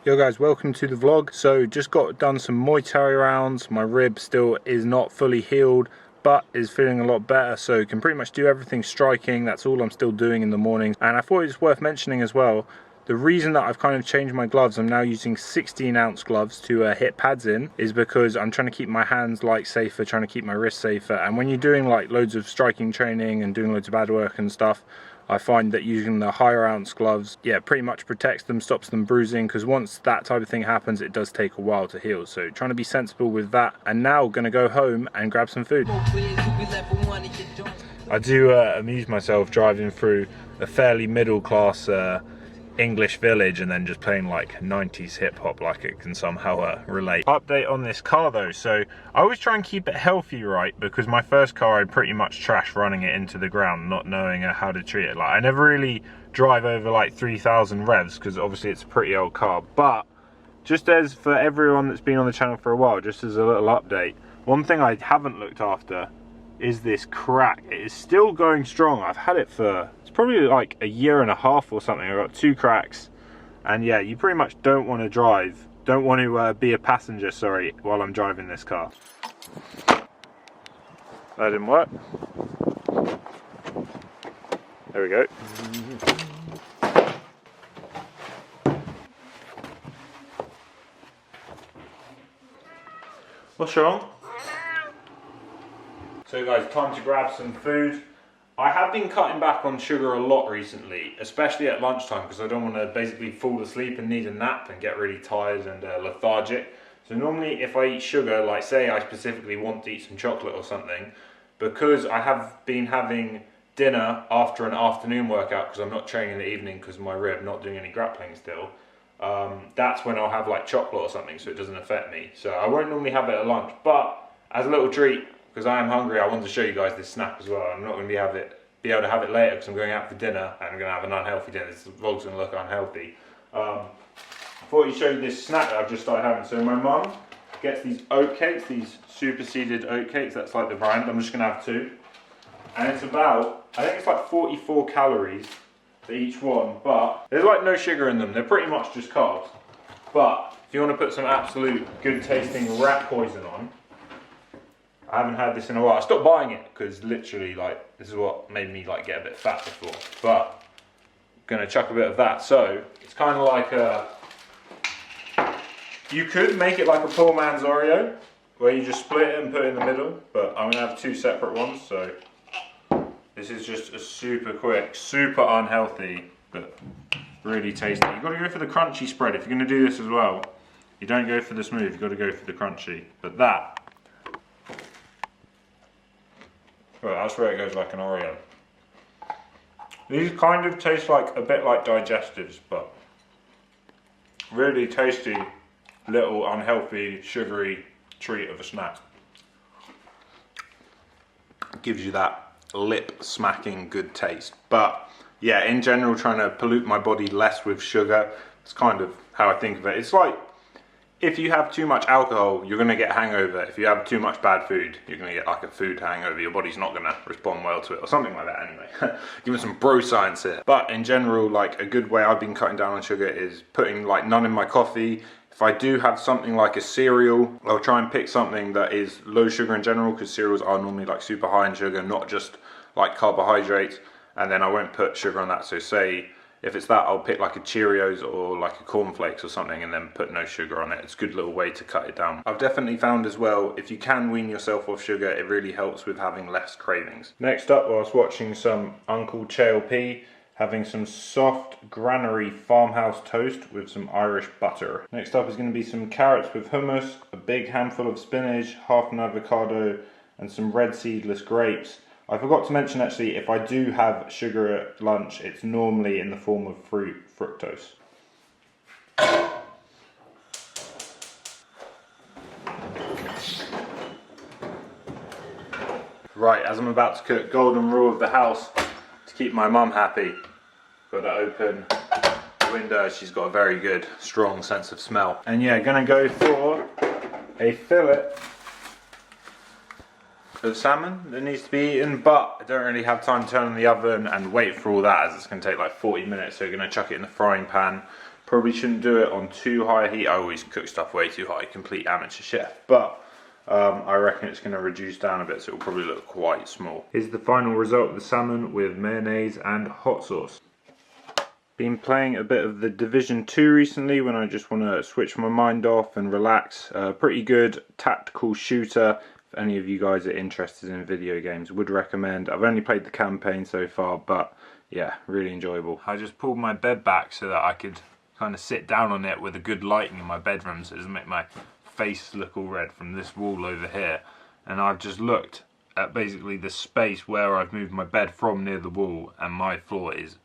Yo guys, welcome to the vlog. So just got done some Muay Thai rounds. My rib still is not fully healed, but is feeling a lot better, so can pretty much do everything striking. That's all I'm still doing in the mornings. And I thought it was worth mentioning as well, the reason that I've kind of changed my gloves, I'm now using 16-ounce gloves to hit pads in, is because I'm trying to keep my hands like safer, trying to keep my wrists safer. And when you're doing like loads of striking training and doing loads of ad work and stuff, I find that using the higher ounce gloves, yeah, pretty much protects them, stops them bruising, because once that type of thing happens, it does take a while to heal. So trying to be sensible with that. And now gonna go home and grab some food. I do amuse myself driving through a fairly middle class English village and then just playing like 90s hip hop like it can somehow relate. Update on this car though, so I always try and keep it healthy, right? Because my first car I pretty much trashed running it into the ground, not knowing how to treat it. Like I never really drive over like 3,000 revs because obviously it's a pretty old car. But just as for everyone that's been on the channel for a while, just as a little update, one thing I haven't looked after is this crack. It is still going strong. I've had it for, it's probably like a year and a half or something. I've got 2 cracks, and yeah, you pretty much don't want to drive, don't want to be a passenger, sorry, while I'm driving this car. That didn't work. There we go. What's wrong? So guys, time to grab some food. I have been cutting back on sugar a lot recently, especially at lunchtime, because I don't want to basically fall asleep and need a nap and get really tired and lethargic. So normally if I eat sugar, like say I specifically want to eat some chocolate or something, because I have been having dinner after an afternoon workout because I'm not training in the evening because of my rib, not doing any grappling still, that's when I'll have like chocolate or something so it doesn't affect me. So I won't normally have it at lunch, but as a little treat, because I am hungry, I wanted to show you guys this snack as well. I'm not going to be able to have it later because I'm going out for dinner and I'm going to have an unhealthy dinner. This vlog's going to look unhealthy. I thought I'd show you this snack that I've just started having. So my mum gets these oat cakes, these superseded oat cakes. That's like the brand. I'm just going to have 2. And it's about, I think it's like 44 calories for each one, but there's like no sugar in them. They're pretty much just carbs. But if you want to put some absolute good tasting rat poison on, I haven't had this in a while. I stopped buying it because literally like this is what made me like get a bit fat before. But I'm gonna chuck a bit of that. So it's kind of like a, you could make it like a poor man's Oreo, where you just split it and put it in the middle, but I'm gonna have 2 separate ones, so this is just a super quick, super unhealthy, but really tasty. You've got to go for the crunchy spread. If you're gonna do this as well, you don't go for the smooth, you've got to go for the crunchy. But that, well, that's where it goes like an Oreo. These kind of taste like a bit like digestives, but really tasty, little unhealthy, sugary treat of a snack. Gives you that lip smacking good taste. But yeah, in general, trying to pollute my body less with sugar, it's kind of how I think of it. It's like, if you have too much alcohol, you're going to get a hangover. If you have too much bad food, you're going to get like a food hangover. Your body's not going to respond well to it, or something like that anyway. Give it some bro science here. But in general, like a good way I've been cutting down on sugar is putting like none in my coffee. If I do have something like a cereal, I'll try and pick something that is low sugar in general, because cereals are normally like super high in sugar, not just like carbohydrates. And then I won't put sugar on that. So say, if it's that, I'll pick like a Cheerios or like a cornflakes or something and then put no sugar on it. It's a good little way to cut it down. I've definitely found as well, if you can wean yourself off sugar, it really helps with having less cravings. Next up, whilst watching some Uncle P, having some soft granary farmhouse toast with some Irish butter. Next up is going to be some carrots with hummus, a big handful of spinach, half an avocado, and some red seedless grapes. I forgot to mention actually, if I do have sugar at lunch, it's normally in the form of fruit, fructose. Right, as I'm about to cook, golden rule of the house, to keep my mum happy, got to open the window. She's got a very good, strong sense of smell. And yeah, gonna go for a fillet of salmon that needs to be eaten, but I don't really have time to turn on the oven and wait for all that, as it's going to take like 40 minutes, so we're going to chuck it in the frying pan. Probably shouldn't do it on too high heat. I always cook stuff way too high, complete amateur chef, but I reckon it's going to reduce down a bit, so it'll probably look quite small. Here's the final result of the salmon with mayonnaise and hot sauce. Been playing a bit of the Division 2 recently when I just want to switch my mind off and relax. Pretty good tactical shooter. If any of you guys are interested in video games, would recommend. I've only played the campaign so far, but yeah, really enjoyable. I just pulled my bed back so that I could kind of sit down on it with a good lighting in my bedroom, so it doesn't make my face look all red from this wall over here. And I've just looked at basically the space where I've moved my bed from near the wall, and my floor is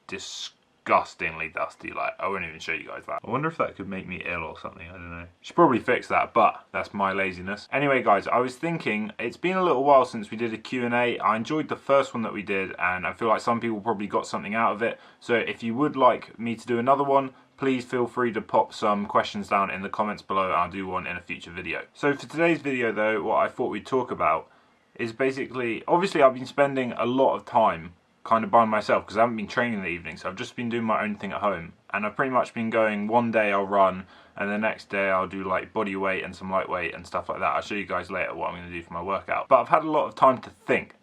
disgustingly dusty. Like, I won't even show you guys that. I wonder if that could make me ill or something. I don't know. Should probably fix that, but that's my laziness. Anyway guys, I was thinking, it's been a little while since we did a Q&A. I enjoyed the first one that we did, and I feel like some people probably got something out of it. So if you would like me to do another one, please feel free to pop some questions down in the comments below, and I'll do one in a future video. So for today's video though, what I thought we'd talk about is basically, obviously I've been spending a lot of time kind of by myself because I haven't been training in the evening, so I've just been doing my own thing at home, and I've pretty much been going, one day I'll run and the next day I'll do like body weight and some lightweight and stuff like that. I'll show you guys later what I'm going to do for my workout, but I've had a lot of time to think,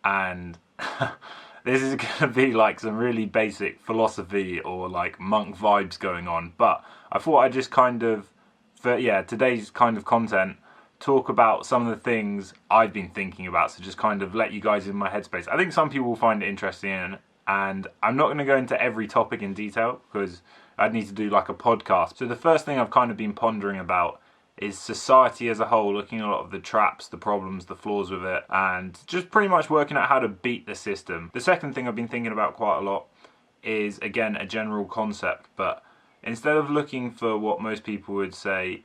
and this is going to be like some really basic philosophy or like monk vibes going on, but I thought I'd just kind of, for today's kind of content, talk about some of the things I've been thinking about, so just kind of let you guys in my headspace. I think some people will find it interesting, and I'm not going to go into every topic in detail because I'd need to do like a podcast. So the first thing I've kind of been pondering about is society as a whole, looking at a lot of the traps, the problems, the flaws with it, and just pretty much working out how to beat the system. The second thing I've been thinking about quite a lot is, again, a general concept, but instead of looking for what most people would say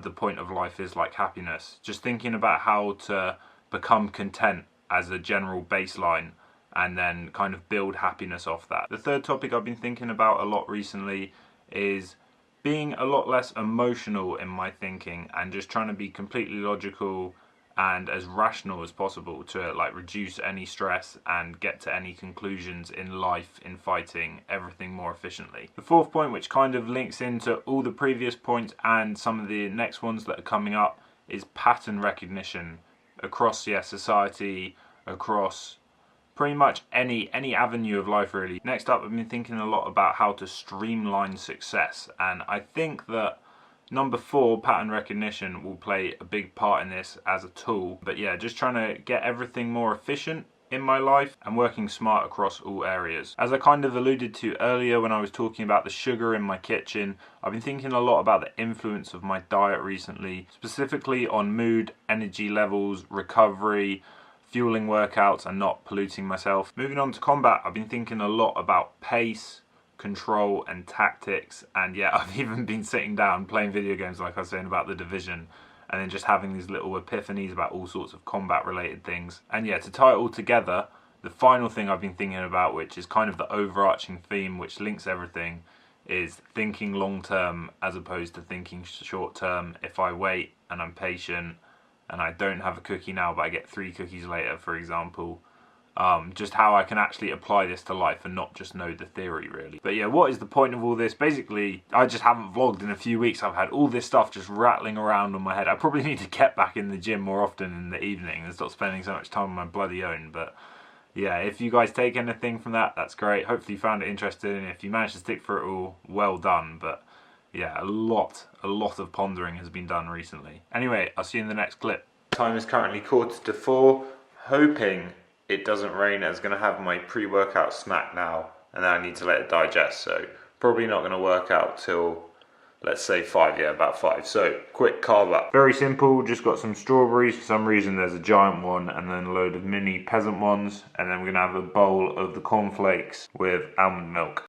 the point of life is like happiness, just thinking about how to become content as a general baseline and then kind of build happiness off that. The third topic I've been thinking about a lot recently is being a lot less emotional in my thinking and just trying to be completely logical and as rational as possible to like reduce any stress and get to any conclusions in life, in fighting, everything more efficiently. The fourth point, which kind of links into all the previous points and some of the next ones that are coming up, is pattern recognition across society, across pretty much any avenue of life really. Next up, I've been thinking a lot about how to streamline success, and I think that Number 4, pattern recognition will play a big part in this as a tool. But yeah, just trying to get everything more efficient in my life and working smart across all areas. As I kind of alluded to earlier when I was talking about the sugar in my kitchen, I've been thinking a lot about the influence of my diet recently, specifically on mood, energy levels, recovery, fueling workouts and not polluting myself. Moving on to combat, I've been thinking a lot about pace, control and tactics, and yeah, I've even been sitting down playing video games like I was saying about The Division, and then just having these little epiphanies about all sorts of combat related things. And yeah, to tie it all together, the final thing I've been thinking about, which is kind of the overarching theme which links everything, is thinking long term as opposed to thinking short term. If I wait and I'm patient and I don't have a cookie now but I get 3 cookies later, for example, just how I can actually apply this to life and not just know the theory, really. But yeah, what is the point of all this? Basically, I just haven't vlogged in a few weeks. I've had all this stuff just rattling around on my head. I probably need to get back in the gym more often in the evening and stop spending so much time on my bloody own. But yeah, if you guys take anything from that, that's great. Hopefully you found it interesting. If you managed to stick through it all, well done. But yeah, a lot of pondering has been done recently. Anyway, I'll see you in the next clip. Time is currently 3:45, hoping it doesn't rain. I was going to have my pre-workout snack now, and then I need to let it digest, so probably not going to work out till, let's say 5, yeah, about 5. So, quick carb up. Very simple, just got some strawberries. For some reason there's a giant one, and then a load of mini peasant ones, and then we're going to have a bowl of the cornflakes with almond milk.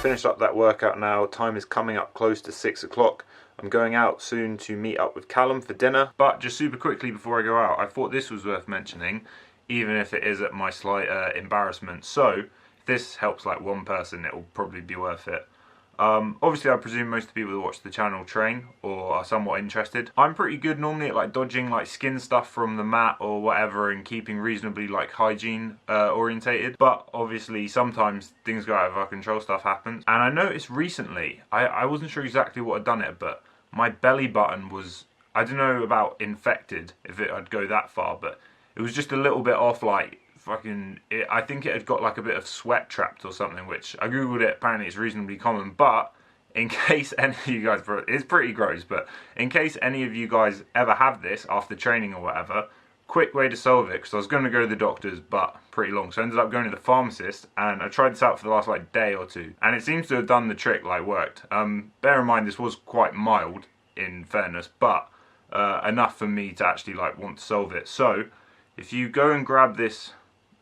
Finished up that workout now. Time is coming up close to 6 o'clock. I'm going out soon to meet up with Callum for dinner. But just super quickly before I go out, I thought this was worth mentioning, even if it is at my slight embarrassment. So if this helps like one person, it will probably be worth it. Obviously I presume most of the people that watch the channel train or are somewhat interested. I'm pretty good normally at like dodging like skin stuff from the mat or whatever and keeping reasonably like hygiene orientated, but obviously sometimes things go out of our control, stuff happens. And I noticed recently, I wasn't sure exactly what had done it, but my belly button was, I don't know about infected, if I'd go that far, but it was just a little bit off, like I think it had got like a bit of sweat trapped or something, which I googled it, apparently it's reasonably common. But in case any of you guys, it's pretty gross, but in case any of you guys ever have this after training or whatever, quick way to solve it, because I was going to go to the doctor's but pretty long, so I ended up going to the pharmacist, and I tried this out for the last like day or two, and it seems to have done the trick, like worked. Bear in mind this was quite mild in fairness, but enough for me to actually like want to solve it. So if you go and grab this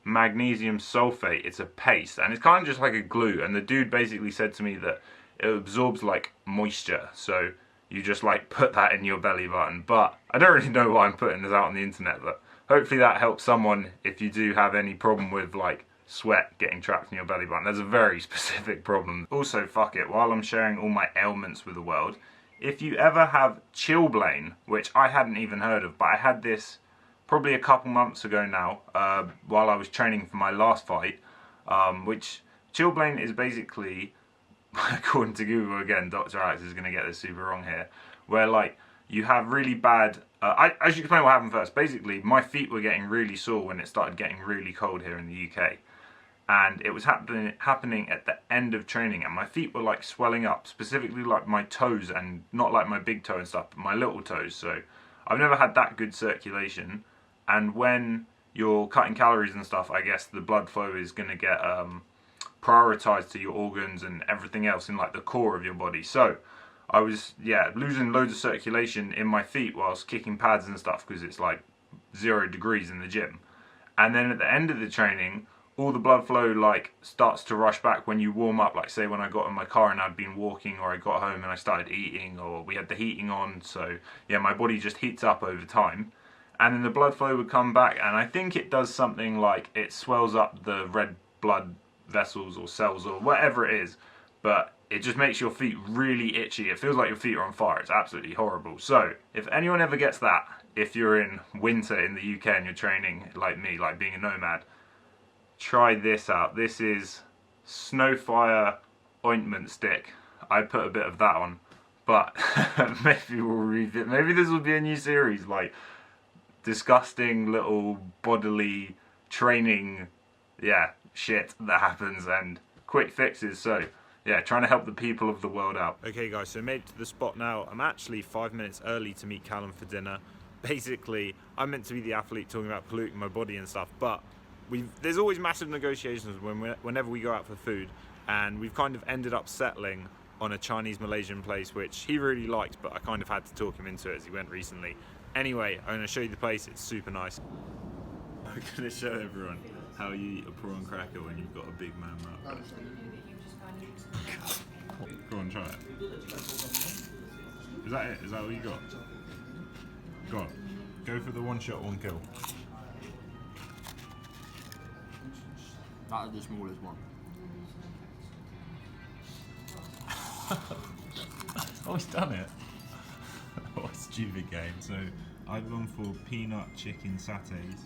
magnesium sulfate, it's a paste and it's kind of just like a glue, and the dude basically said to me that it absorbs like moisture, so you just like put that in your belly button. But I don't really know why I'm putting this out on the internet, but hopefully that helps someone if you do have any problem with like sweat getting trapped in your belly button. There's a very specific problem. Also, fuck it, while I'm sharing all my ailments with the world, if you ever have chilblain, which I hadn't even heard of, but I had this probably a couple months ago now, while I was training for my last fight, which chilblain is basically, according to Google again, Dr. Alex is going to get this super wrong here, where like you have really bad, I should explain what happened first. Basically, my feet were getting really sore when it started getting really cold here in the UK. And it was happening at the end of training, and my feet were like swelling up, specifically like my toes, and not like my big toe and stuff, but my little toes. So I've never had that good circulation, and when you're cutting calories and stuff, I guess the blood flow is going to get prioritized to your organs and everything else in like the core of your body. So I was losing loads of circulation in my feet whilst kicking pads and stuff, because it's like 0 degrees in the gym. And then at the end of the training, all the blood flow like starts to rush back when you warm up. Like say when I got in my car and I'd been walking, or I got home and I started eating, or we had the heating on, so yeah, my body just heats up over time, and then the blood flow would come back, and I think it does something like it swells up the red blood vessels or cells or whatever it is, but it just makes your feet really itchy. It feels like your feet are on fire. It's absolutely horrible. So if anyone ever gets that, if you're in winter in the UK and you're training like me, like being a nomad, try this out. This is Snowfire ointment stick. I put a bit of that on, but maybe we'll revisit. Maybe this will be a new series, like disgusting little bodily training, shit that happens and quick fixes. So yeah, trying to help the people of the world out. Okay guys, so made it to the spot now. I'm actually 5 minutes early to meet Callum for dinner. Basically, I'm meant to be the athlete talking about polluting my body and stuff, but there's always massive negotiations whenever we go out for food, and we've kind of ended up settling on a Chinese Malaysian place which he really liked, but I kind of had to talk him into it as he went recently. Anyway, I'm going to show you the place. It's super nice. I'm going to show everyone how you eat a prawn cracker when you've got a big man mouth. Go on, try it. Is that it? Is that what you got? Go on. Go for the one shot, one kill. That is the smallest one. Oh, he's done it. What a stupid game. So I've gone for peanut chicken satays,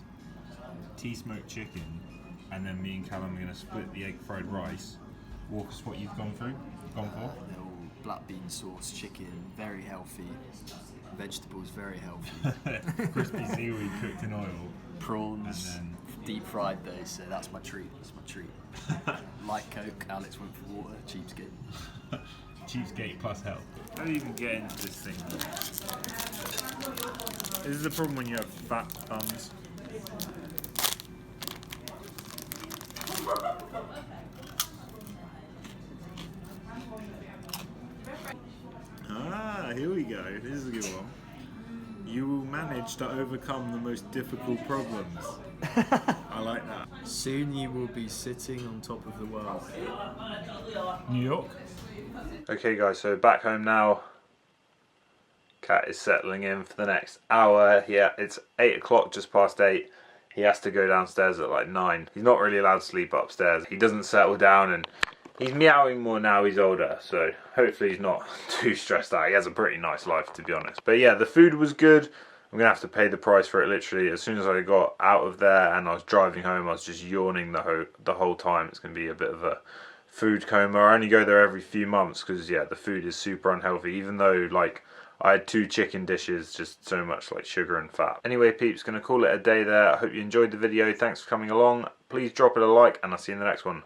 tea smoked chicken, and then me and Callum are going to split the egg fried rice. Walk us what you've gone for. Little black bean sauce, chicken, very healthy. Vegetables, very healthy. Crispy seaweed cooked in oil. Prawns, and then deep fried though, so that's my treat. Light Coke, Alex went for water, cheapskate. Cheapskate plus health. How do you even get into this thing? This is the problem when you have fat thumbs. Here we go. This is a good one. You will manage to overcome the most difficult problems. I like that. Soon you will be sitting on top of the world. New York. Okay guys, so back home now. Cat is settling in for the next hour. Yeah, it's 8 o'clock, just past 8. He has to go downstairs at like 9. He's not really allowed to sleep upstairs. He doesn't settle down, and he's meowing more now he's older, so hopefully he's not too stressed out. He has a pretty nice life, to be honest. But yeah, the food was good. I'm going to have to pay the price for it literally. As soon as I got out of there and I was driving home, I was just yawning the whole time. It's going to be a bit of a food coma. I only go there every few months because, yeah, the food is super unhealthy. Even though, like, I had 2 chicken dishes, just so much, like, sugar and fat. Anyway, peeps, going to call it a day there. I hope you enjoyed the video. Thanks for coming along. Please drop it a like, and I'll see you in the next one.